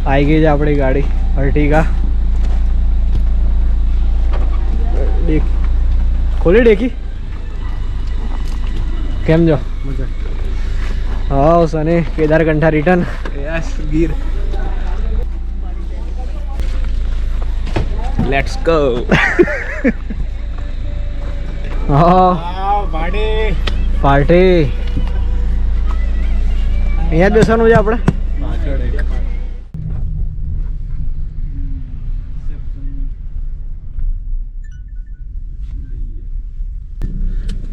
आई गई है अपनी गाड़ी अर्टिगा खोली डेकी केम जो हाँ Sunny Kedarkantha return yes Gir let's go हाँ पार्टी અહીંયા બેસવાનું છે આપણે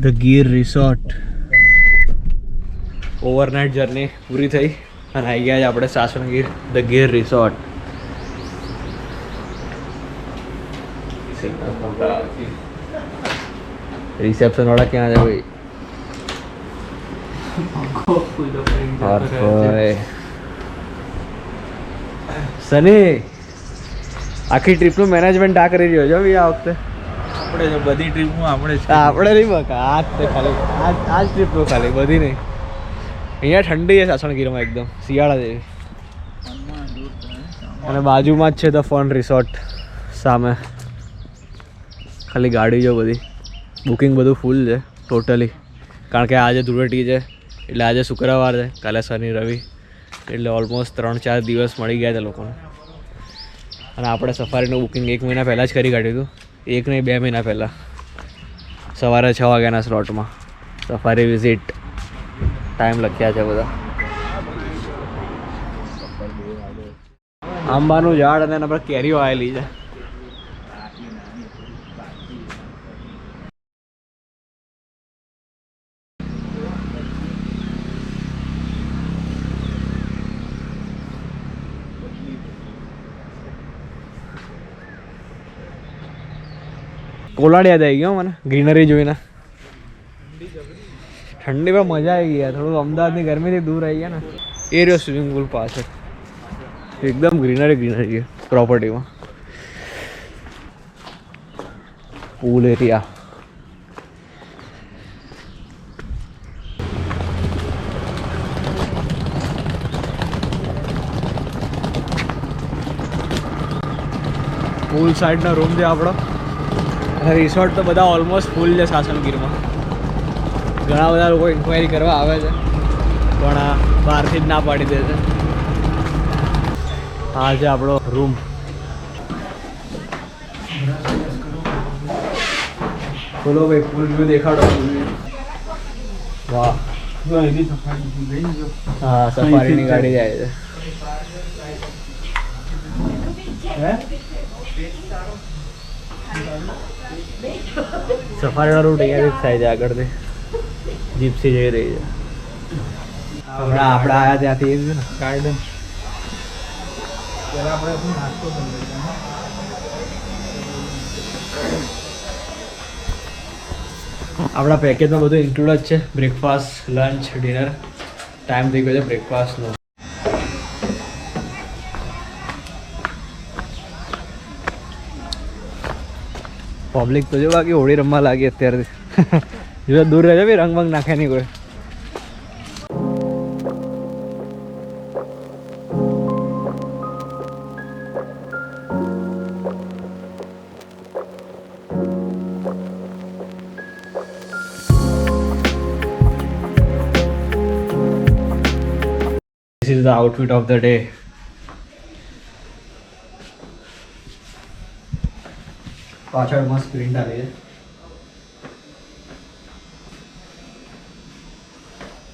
the Gir resort overnight journey પૂરી થઈ અને આવી ગયા છે આપણે Sasan Gir the Gir resort reception वाला क्या है भाई સની આખી ટ્રીપનું મેનેજમેન્ટ આ કરી રહ્યો છો બી આ વખતે આપણે જો બધી ટ્રીપમાં આપણે નહીં બકા આ જ ખાલી આ જ ટ્રીપનું ખાલી બધી નહીં અહીંયા ઠંડી છે સાસણગીરમાં એકદમ શિયાળા જેવી અને બાજુમાં જ છે ધ ફન રિસોર્ટ સામે ખાલી ગાડી જો બધી બુકિંગ બધું ફૂલ છે ટોટલી કારણ કે આજે ધૂળેટી છે એટલે આજે શુક્રવાર છે કાલે શનિ રવિ એટલે ઓલમોસ્ટ 3-4 દિવસ મળી ગયા હતા લોકોને અને આપણે સફારીનું બુકિંગ 1 મહિના પહેલાં જ કરી કાઢ્યું હતું 1 નહીં 2 મહિના પહેલાં સવારે 6 વાગ્યાના સ્લોટમાં સફારી વિઝિટ ટાઈમ લખ્યા છે બધા આંબાનું ઝાડ અને એના પર કેરીઓ આવેલી છે કોલાડ યાદ આવી ગયો મને ગ્રીનરી જોઈને ઠંડીમાં મજા આવી ગઈ થોડું અમદાવાદની ગરમીથી દૂર આવી ગયા ને એ રહ્યો સ્વિમિંગ પુલ પાછળ એકદમ ગ્રીનરી છે પ્રોપર્ટીમાં પૂલ એરિયા પૂલ સાઈડનો રૂમ છે આપણો રિસોર્ટ તો બધા ઓલમોસ્ટ ફૂલ છે સાસણગીરમાં ઘણા બધા લોકો ઇન્ક્વાયરી કરવા આવે છે પણ બહારથી જ ના પાડી દે છે આ છે આપણો રૂમ બોલો ભાઈ ફૂલ વ્યૂ દેખાડો વાહ હા સફારીની ગાડી જાય છે સફારીનો રૂટ અહીંયાથી જ થાય છે આગળથી જીપ્સી જઈ રહી છે હમણાં આપણે આવ્યા ત્યાંથી એ જ ને ગાર્ડન આપણા પેકેજમાં બધું ઇન્ક્લુડ જ છે બ્રેકફાસ્ટ લંચ ડિનર ટાઈમ થઈ ગયો છે બ્રેકફાસ્ટનો પબ્લિક તો જો બાકી હોળી રમવા લાગી અત્યારથી જો દૂર રહેજો ભાઈ રંગ બંગ નાખે નહીં કોઈ This is the outfit of the day. પાછળ મસ્ત પ્રિન્ટ આવી છે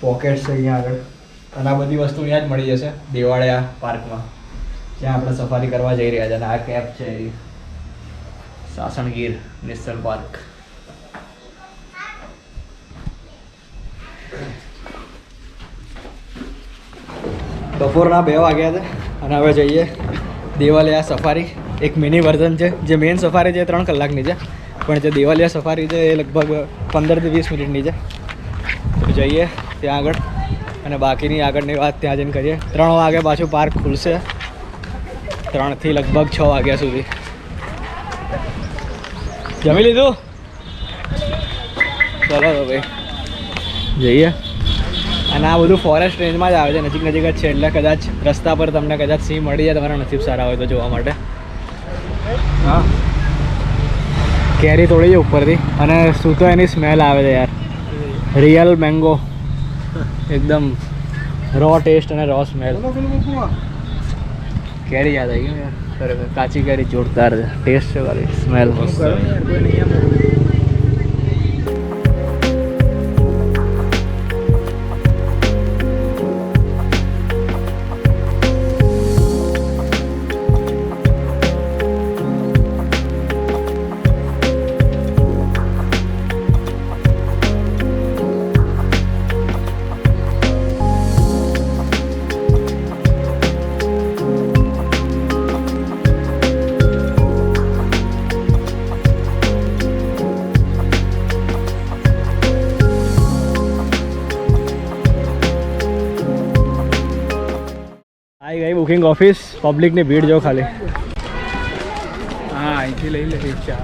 પોકેટ્સ છે અહીંયા આગળ અને આ બધી વસ્તુ અહીંયા જ મળી જશે દેવાળિયા પાર્કમાં જ્યાં આપણે સફારી કરવા જઈ રહ્યા છે અને આ કેપ છે સાસણગીર નેશનલ પાર્ક બપોરના 2 વાગ્યા છે અને હવે જઈએ દેવાલિયા સફારી એક મિની વર્ઝન છે જે મેઇન સફારી છે 3 કલાકની છે પણ જે દેવાલિયા સફારી છે એ લગભગ 15 થી 20 મિનિટની છે તો જઈએ ત્યાં આગળ અને બાકીની આગળની વાત ત્યાં જઈને કરીએ 3 વાગે પાછું પાર્ક ખુલશે 3 થી લગભગ 6 વાગ્યા સુધી જમી લીધું ચલો તો ભાઈ જઈએ અને આ બધું ફોરેસ્ટ રેન્જમાં જ આવે છે, નજીક નજીક જ છે. એટલે કદાચ રસ્તા પર તમને કદાચ સિંહ મળી જાય, તમારા નસીબ સારા હોય તો જોવા માટે. હા, કેરી તોડી છે ઉપરથી અને શું તો એની સ્મેલ આવે છે યાર. રિયલ મેંગો, એકદમ રો ટેસ્ટ અને રો સ્મેલ. કેરી યાદ આવી ગયું યાર, ખરેખર કાચી કેરી જોરદાર છે. ટેસ્ટ છે ખાલી, સ્મેલ આવી ગઈ બુકિંગ ઓફિસ. પબ્લિકની ભીડ જો ખાલી. હા, અહીંથી લઈ લે રિક્ષા.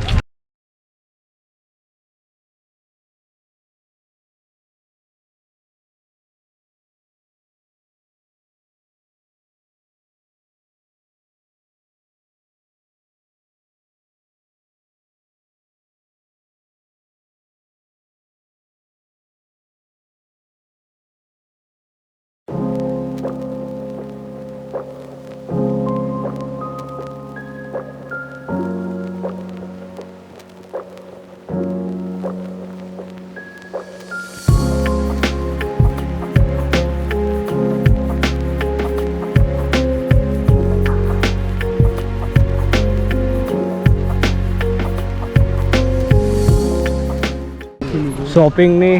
શોપિંગની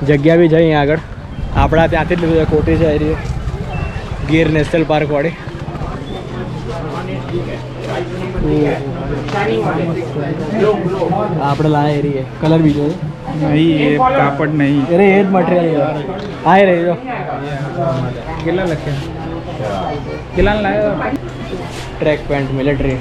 જગ્યા બી છે અહીંયા આગળ. આપણા ત્યાંથી જ લીધું છે. કોટી છે એ ગીર નેશનલ પાર્ક વાળી. આપણે લાયા એરી કલર બીજો નહીં, એ કાપડ નહીં. અરે એ જ મટીરિયલ. હા એ રહી જો. કેટલા લખ્યા? કેટલા લાવ્યા? Track pant military.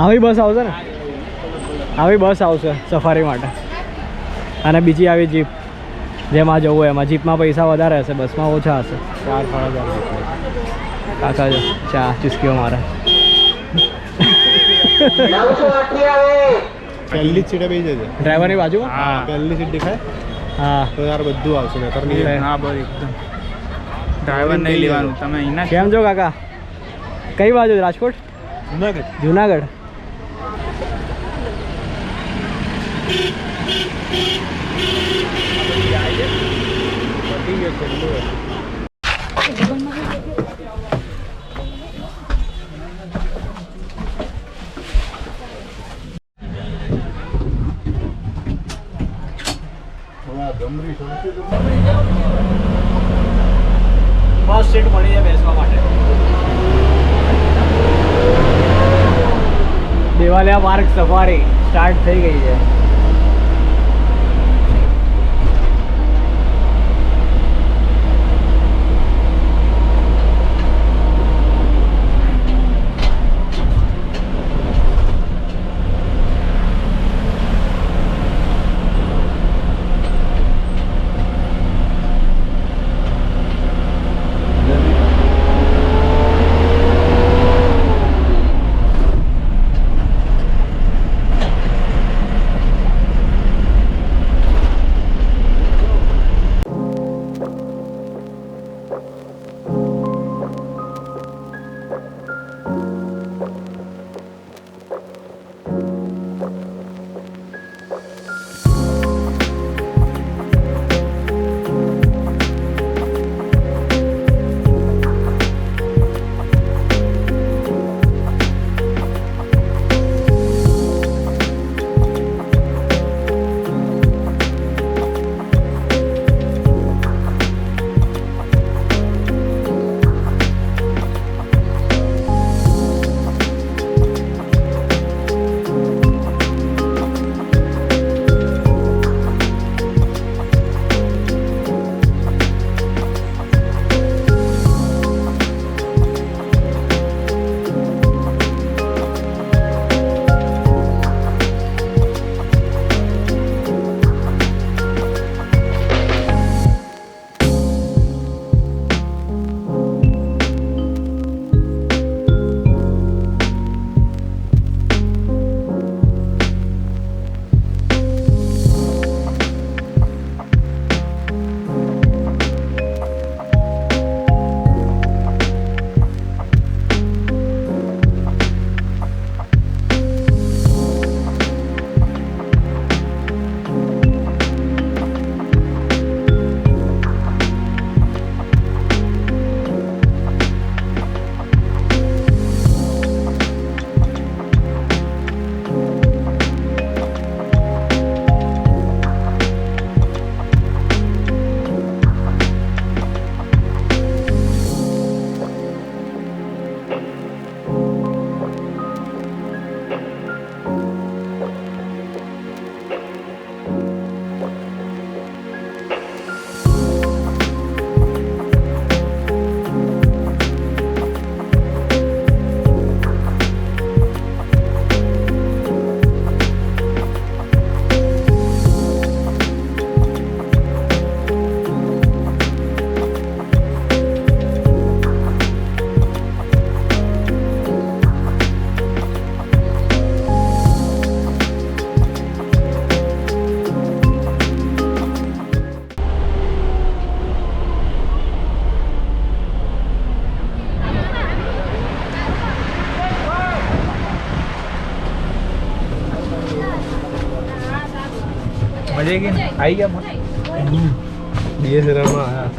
આવી બસ આવશે ને, આવી બસ આવશે સફારી માટે. અને બીજી આવી જીપ, જેમાં જવું હોય એમાં. જીપમાં પૈસા વધારે હશે, બસમાં ઓછા હશે. 4,500 કાકા જો ચા ચુસ્કીઓ મારે. પહેલી જ સીટે બેસી જજે. ડ્રાઈવરની બાજુમાં. હા, પહેલી સીટ દેખાય હા તો યાર બધું આવશે ને કરની. હા, બસ એકદમ. ડ્રાઈવર નહીં લેવાનું. તમે અહીંના કેમ છો કાકા? કઈ બાજુ? રાજકોટ, જુનાગઢ. જુનાગઢ. ફર્સ્ટ સીટ મળી જાય બેસવા માટે. દેવાલિયા પાર્ક સફારી સ્ટાર્ટ થઈ ગઈ છે. મજા આવી ગયા DSLR માં આયા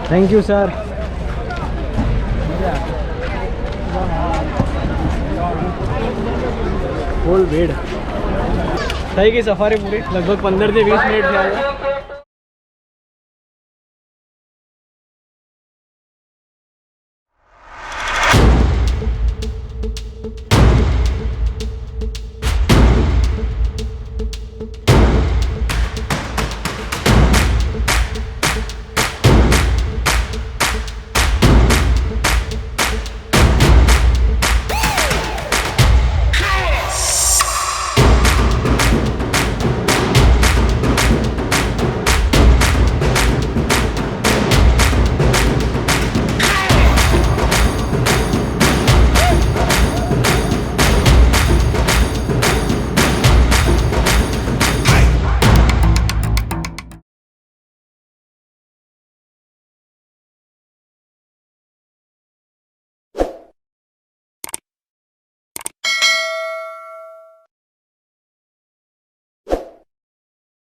થેન્ક યુ સર. ફૂલ ભીડ થઈ ગઈ સફારી પૂરી. લગભગ 15 થી 20 મિનિટ થયા છે.